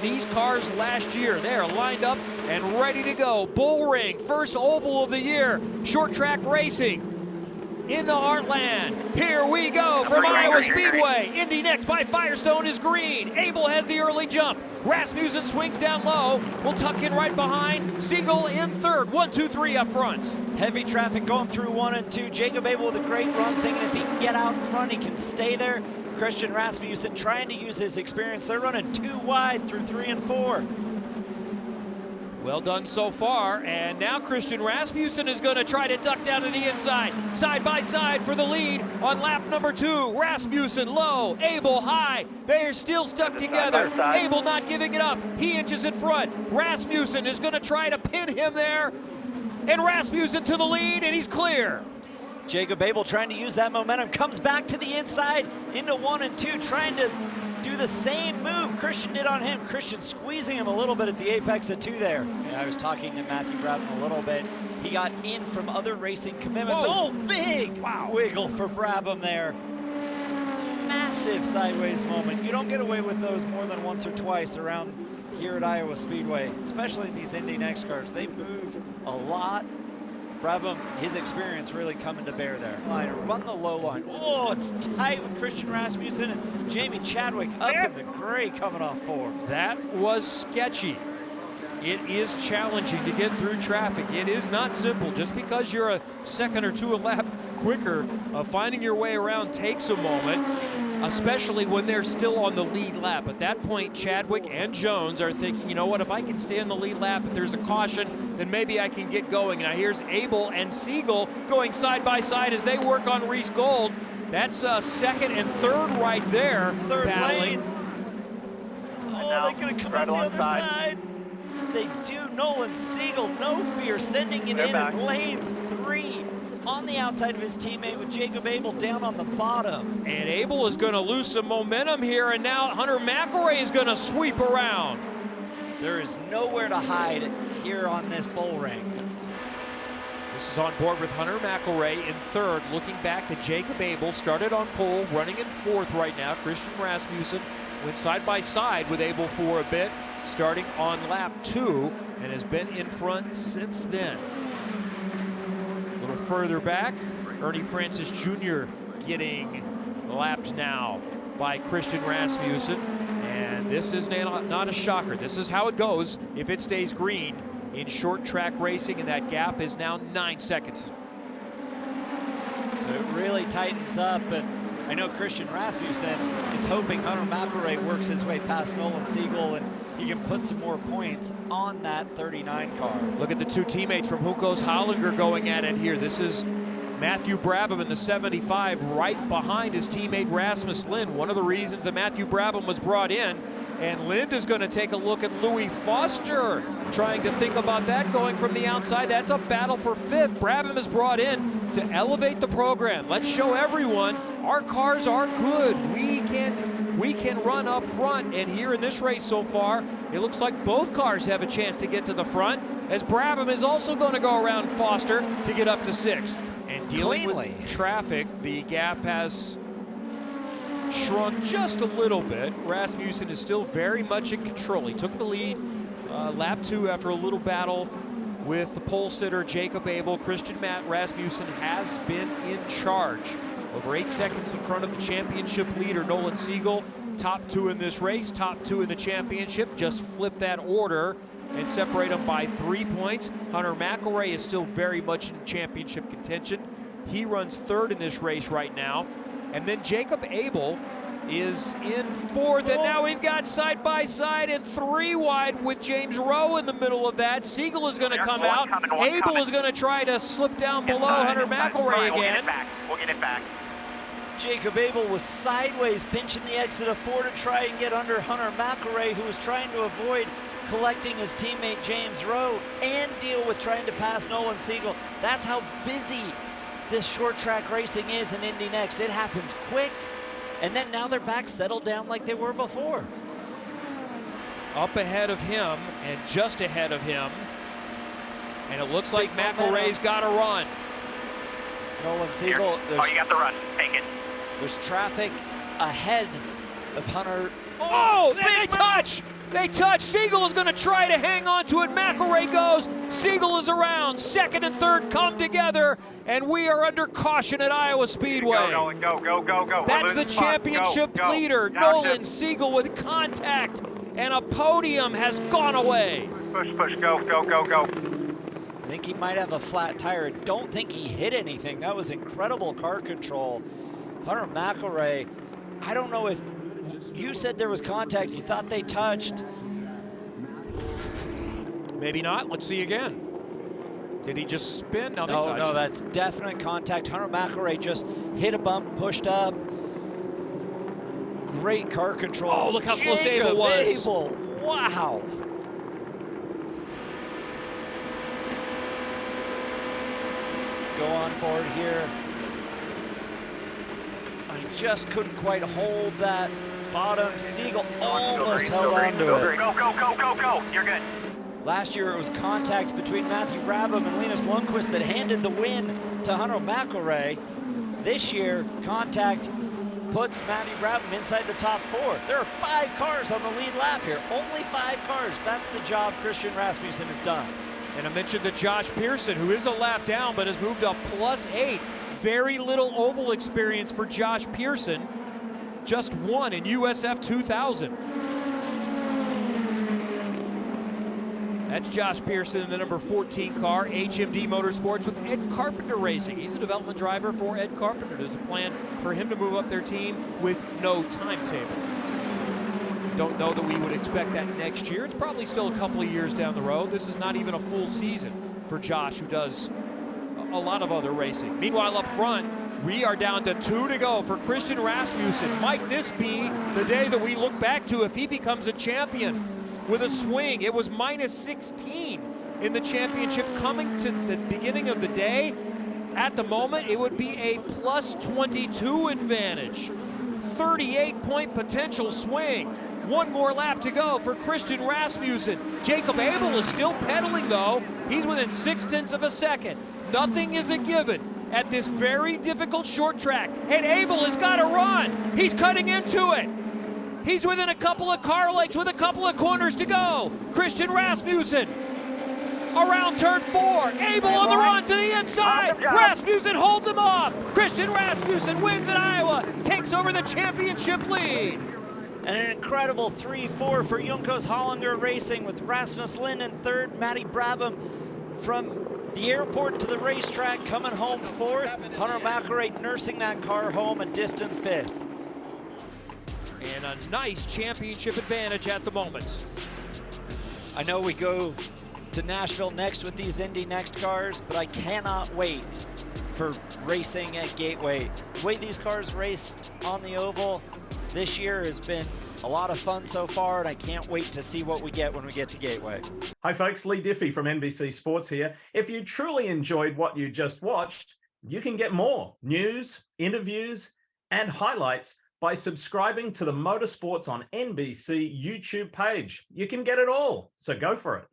in these cars last year. They are lined up and ready to go. Bullring, first oval of the year. Short track racing in the heartland. Here we go from Iowa Speedway. Indy next by Firestone is green. Abel has the early jump. Rasmussen swings down low. Will tuck in right behind. Siegel in third. 1, 2, 3 up front. Heavy traffic going through 1 and 2. Jacob Abel with a great run, thinking if he can get out in front, he can stay there. Christian Rasmussen trying to use his experience. They're running 2 wide through 3 and 4. Well done so far, and now Christian Rasmussen is going to try to duck down to the inside. Side by side for the lead on lap number 2. Rasmussen low, Abel high. They are still stuck together. Abel not giving it up. He inches in front. Rasmussen is going to try to pin him there. And Rasmussen to the lead, and he's clear. Jacob Abel trying to use that momentum. Comes back to the inside into 1 and 2, trying to do the same move Christian did on him. Christian squeezing him a little bit at the apex of 2 there. And I was talking to Matthew Brabham a little bit. He got in from other racing commitments. Whoa. Oh, big wiggle for Brabham there. Massive sideways moment. You don't get away with those more than once or twice around here at Iowa Speedway, especially these Indy NXT cars. They move a lot. Brabham, his experience really coming to bear there. Run the low line. Oh, it's tight with Christian Rasmussen and Jamie Chadwick up in the gray coming off 4. That was sketchy. It is challenging to get through traffic. It is not simple. Just because you're a second or 2 a lap quicker, finding your way around takes a moment, especially when they're still on the lead lap. At that point, Chadwick and Jones are thinking, you know what, if I can stay on the lead lap, if there's a caution, then maybe I can get going. Now here's Abel and Siegel going side by side as they work on Reese Gold. That's second and third right there. Third battling. lane. Oh, they're going to come on the other side. They do. Nolan Siegel, no fear, sending it in lane 3 on the outside of his teammate with Jacob Abel down on the bottom. And Abel is going to lose some momentum here, and now Hunter McElroy is going to sweep around. There is nowhere to hide here on this bull ring. This is on board with Hunter McElroy in third, looking back to Jacob Abel, started on pole, running in fourth right now. Christian Rasmussen went side by side with Abel for a bit, starting on lap 2, and has been in front since then. A little further back, Ernie Francis Jr. getting lapped now by Christian Rasmussen. And this is not a shocker. This is how it goes if it stays green in short track racing, and that gap is now 9 seconds. So it really tightens up, and I know Christian Rasmussen is hoping Hunter McElroy works his way past Nolan Siegel and he can put some more points on that 39 car. Look at the 2 teammates from Hunkos Hollinger going at it here. This is Matthew Brabham in the 75 right behind his teammate Rasmus Lind. One of the reasons that Matthew Brabham was brought in. And Lind is going to take a look at Louis Foster, trying to think about that going from the outside. That's a battle for 5th. Brabham is brought in to elevate the program. Let's show everyone our cars are good. We can run up front. And here in this race so far, it looks like both cars have a chance to get to the front, as Brabham is also going to go around Foster to get up to 6th. And dealing with traffic, the gap has shrunk just a little bit. Rasmussen is still very much in control. He took the lead lap 2 after a little battle with the pole sitter Jacob Abel. Christian Rasmussen has been in charge. Over 8 seconds in front of the championship leader Nolan Siegel. Top 2 in this race, top 2 in the championship. Just flip that order and separate them by 3 points. Hunter McElroy is still very much in championship contention. He runs 3rd in this race right now. And then Jacob Abel is in 4th, and now we've got side by side and 3 wide with James Rowe in the middle of that. Siegel is going to come out. Abel is going to try to slip down below Hunter McElroy again. We'll get it back. Jacob Abel was sideways pinching the exit of 4 to try and get under Hunter McElroy, who was trying to avoid collecting his teammate James Rowe and deal with trying to pass Nolan Siegel. That's how busy this short track racing is in Indy NXT. It happens quick, and then now they're back settled down like they were before. Up ahead of him and just ahead of him, and it looks like McElroy's got a run. Nolan Siegel. Oh, you got the run. Take it. There's traffic ahead of Hunter. Oh, they touch! They touch. Siegel is going to try to hang on to it. McElrea goes. Siegel is around. Second and third come together, and we are under caution at Iowa Speedway. Go. That's the championship leader, Nolan Siegel, with contact, and a podium has gone away. Push, go. I think he might have a flat tire. Don't think he hit anything. That was incredible car control. Hunter McElrea, I don't know if you said there was contact. You thought they touched. Maybe not. Let's see again. Did he just spin? No, No, that's definite contact. Hunter McElrea just hit a bump, pushed up. Great car control. Oh, look how close Abel was. Wow. Go on board here. I just couldn't quite hold that bottom. Siegel almost held on to it. Go. You're good. Last year it was contact between Matthew Brabham and Linus Lundqvist that handed the win to Hunter McElrea. This year, contact puts Matthew Brabham inside the top 4. There are 5 cars on the lead lap here. Only 5 cars. That's the job Christian Rasmussen has done. And I mentioned to Josh Pearson, who is a lap down but has moved up +8. Very little oval experience for Josh Pearson. Just one in USF 2000. That's Josh Pearson in the number 14 car, HMD Motorsports with Ed Carpenter Racing. He's a development driver for Ed Carpenter. There's a plan for him to move up their team with no timetable. Don't know that we would expect that next year. It's probably still a couple of years down the road. This is not even a full season for Josh, who does a lot of other racing. Meanwhile, up front, we are down to 2 to go for Christian Rasmussen. Might this be the day that we look back to if he becomes a champion with a swing? It was -16 in the championship coming to the beginning of the day. At the moment, it would be a +22 advantage. 38-point potential swing. One more lap to go for Christian Rasmussen. Jacob Abel is still pedaling, though. He's within 0.6 of a second. Nothing is a given at this very difficult short track. And Abel has got to run. He's cutting into it. He's within a couple of car lengths with a couple of corners to go. Christian Rasmussen around turn 4. Abel on the run to the inside. Rasmussen holds him off. Christian Rasmussen wins at Iowa, takes over the championship lead. And an incredible 3-4 for Junkos Hollinger Racing with Rasmus Lind in 3rd, Matty Brabham from the airport to the racetrack coming home 4th. Hunter McElrea nursing that car home a distant 5th. And a nice championship advantage at the moment. I know we go to Nashville next with these Indy NXT cars, but I cannot wait for racing at Gateway. The way these cars raced on the oval this year has been a lot of fun so far, and I can't wait to see what we get when we get to Gateway. Hi folks, Lee Diffie from NBC Sports here. If you truly enjoyed what you just watched, you can get more news, interviews, and highlights by subscribing to the Motorsports on NBC YouTube page. You can get it all, so go for it.